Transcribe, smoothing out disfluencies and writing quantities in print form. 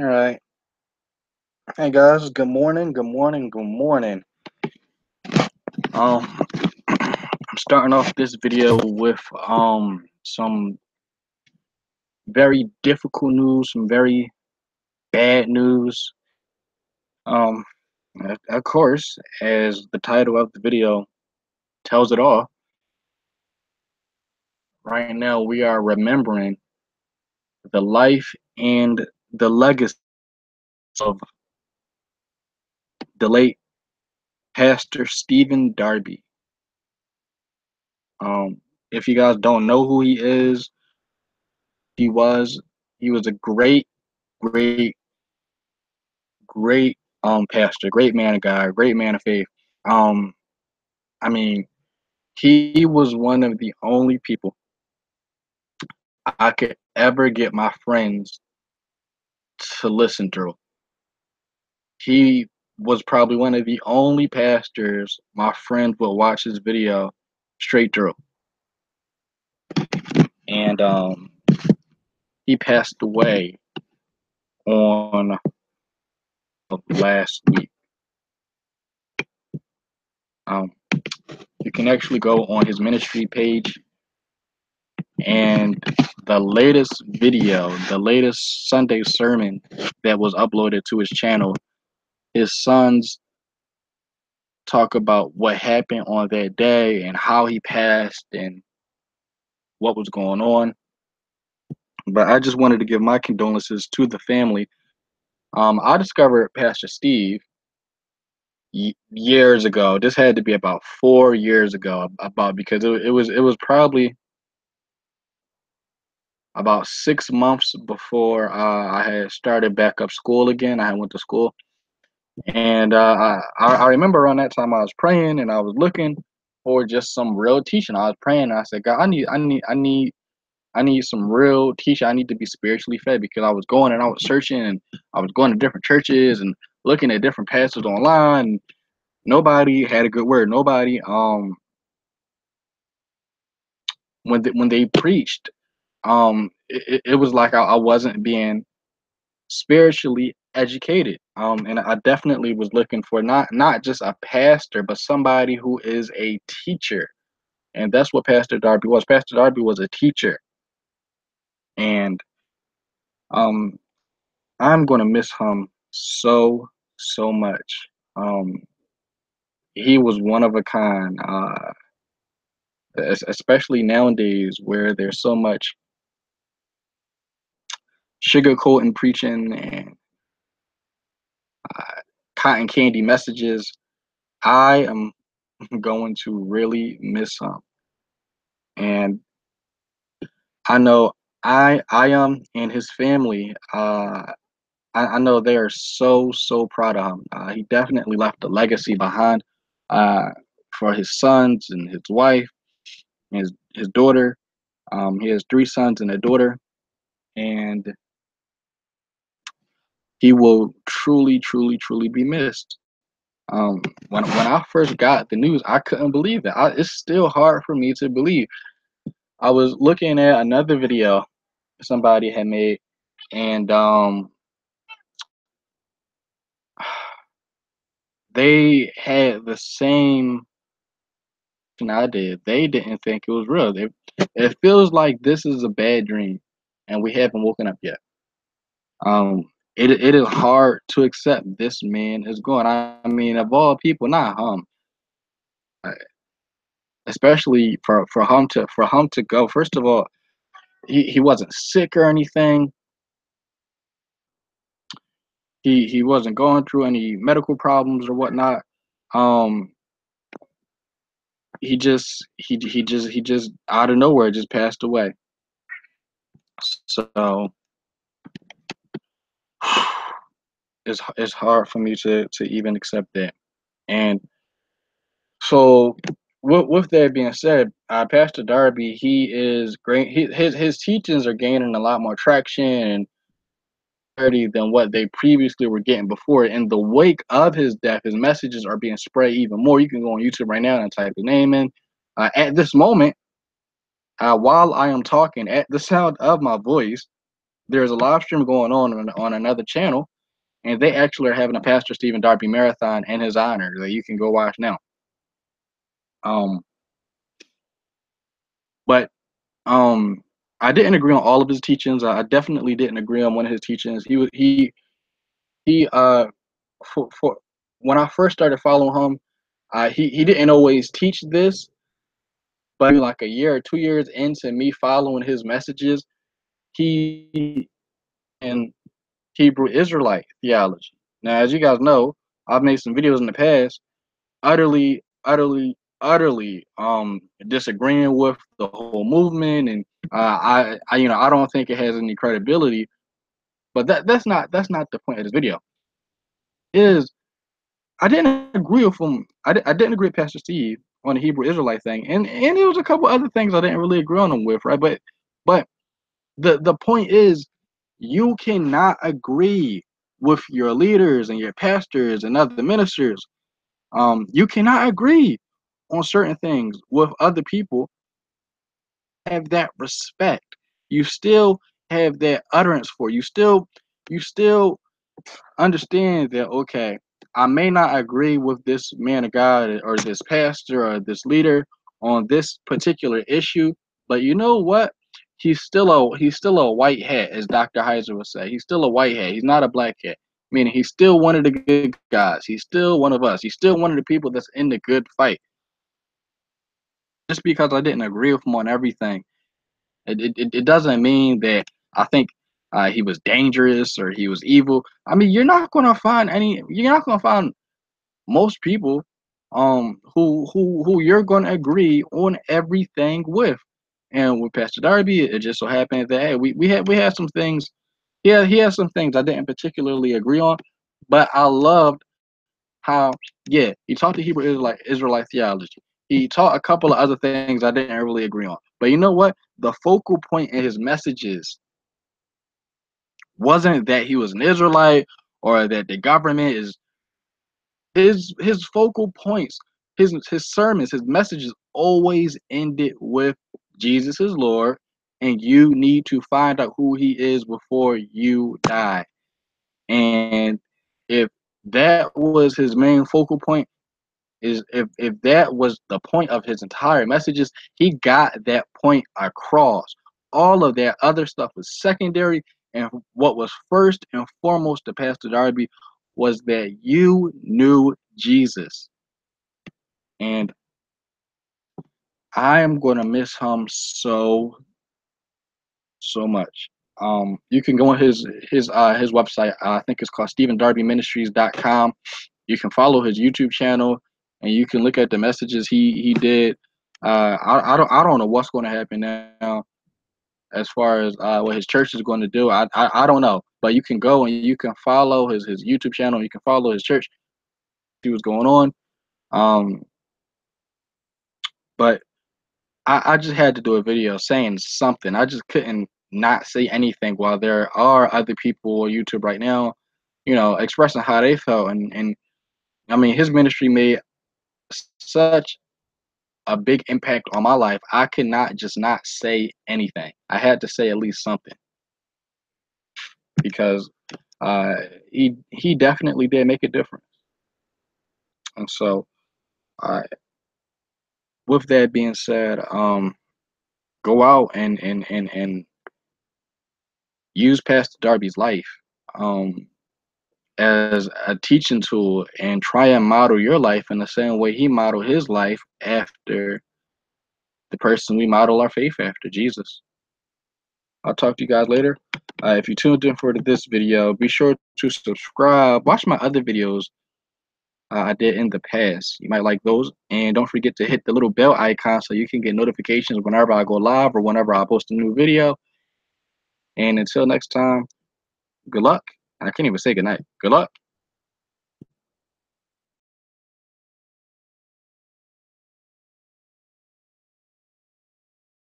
All right. Hey guys, good morning, good morning, good morning. I'm starting off this video with some very difficult news, some very bad news. Um of course, as the title of the video tells it all, right now we are remembering the life and the legacy of the late Pastor Stephen Darby. Um if you guys don't know who he is, he was he was a great great pastor, great man of God, great man of faith. Um, I mean, he was one of the only people I could ever get my friends to listen through. He was probably one of the only pastors my friend would watch his video straight through. And he passed away on last week. Um, you can actually go on his ministry page, and the latest video, the latest Sunday sermon that was uploaded to his channel, his sons talk about what happened on that day and how he passed and what was going on. But I just wanted to give my condolences to the family. I discovered Pastor Steve years ago. This had to be about 4 years ago, about because it was probably about 6 months before I had started back up school again. I went to school. And I remember around that time I was praying and I was looking for just some real teaching. I was praying and I said, God, I need some real teaching. I need to be spiritually fed, because I was going and I was searching and I was going to different churches and looking at different pastors online. And nobody had a good word. Nobody when they preached, it was like I wasn't being spiritually educated. And I definitely was looking for not just a pastor, but somebody who is a teacher. And that's what Pastor Darby was. Pastor Darby was a teacher. And um I'm gonna miss him so much. Um he was one of a kind, especially nowadays where there's so much sugarcoating preaching and uh, cotton candy messages. I am going to really miss him. And I know I and his family, I know they are so proud of him. He definitely left a legacy behind, uh, for his sons and his wife and his daughter. He has three sons and a daughter, and he will truly be missed. When I first got the news, I couldn't believe it. It's still hard for me to believe. I was looking at another video somebody had made, and they had the same reaction I did. They didn't think it was real. It feels like this is a bad dream, and we haven't woken up yet. It is hard to accept this man is gone. I mean, of all people, not him, uh, especially for him to go. First of all, he wasn't sick or anything. He wasn't going through any medical problems or whatnot. Um, he just out of nowhere just passed away. So it's hard for me to even accept that. And so with that being said, Pastor Darby, he is great. His teachings are gaining a lot more traction and clarity than what they previously were getting before. In the wake of his death, his messages are being spread even more. You can go on YouTube right now and type his name in. At this moment, while I am talking, at the sound of my voice, there's a live stream going on another channel, and they actually are having a Pastor Stephen Darby marathon in his honor that you can go watch now. Um, but I didn't agree on all of his teachings. I definitely didn't agree on one of his teachings. He for when I first started following him, he didn't always teach this, but like a year or 2 years into me following his messages, he and Hebrew Israelite theology. Now, as you guys know, I've made some videos in the past utterly disagreeing with the whole movement, and I don't think it has any credibility. But that's not the point of this video. Is I didn't agree with him. I didn't agree with Pastor Steve on the Hebrew Israelite thing, and there was a couple other things I didn't really agree on him with, right? But the point is, you cannot agree with your leaders and your pastors and other ministers. You cannot agree on certain things with other people. Have that respect. You still have that utterance for. You still understand that, okay, I may not agree with this man of God or this pastor or this leader on this particular issue, but you know what? He's still a white hat, as Dr. Heiser would say. He's still a white hat. He's not a black hat. Meaning he's still one of the good guys. He's still one of us. He's still one of the people that's in the good fight. Just because I didn't agree with him on everything, it doesn't mean that I think he was dangerous or he was evil. I mean, you're not gonna find most people who you're gonna agree on everything with. And with Pastor Darby, it just so happened that, hey, we had some things. Yeah, he had some things I didn't particularly agree on, but I loved how, yeah, he taught the Hebrew Israelite theology. He taught a couple of other things I didn't really agree on. But you know what? The focal point in his messages wasn't that he was an Israelite or that the government is his focal points, his sermons, his messages always ended with Jesus is Lord, and you need to find out who he is before you die. And if that was his main focal point, is if that was the point of his entire messages, he got that point across. All of that other stuff was secondary, and what was first and foremost to Pastor Darby was that you knew Jesus. And I am gonna miss him so much. You can go on his website. I think it's called StephenDarbyMinistries.com. You can follow his YouTube channel, and you can look at the messages he did. I don't know what's going to happen now as far as what his church is going to do. I don't know, but you can go and you can follow his YouTube channel. You can follow his church. See what's going on. Um, but I just had to do a video saying something. I just couldn't not say anything while there are other people on YouTube right now, expressing how they felt. And I mean, his ministry made such a big impact on my life. I could not just not say anything. I had to say at least something because uh, he definitely did make a difference. And so, uh, with that being said, go out and use Pastor Darby's life as a teaching tool and try and model your life in the same way he modeled his life after the person we model our faith after, Jesus. I'll talk to you guys later. If you tuned in for this video, be sure to subscribe. Watch my other videos I did in the past. You might like those. And don't forget to hit the little bell icon so you can get notifications whenever I go live or whenever I post a new video. And until next time, good luck. I can't even say good night. Good luck.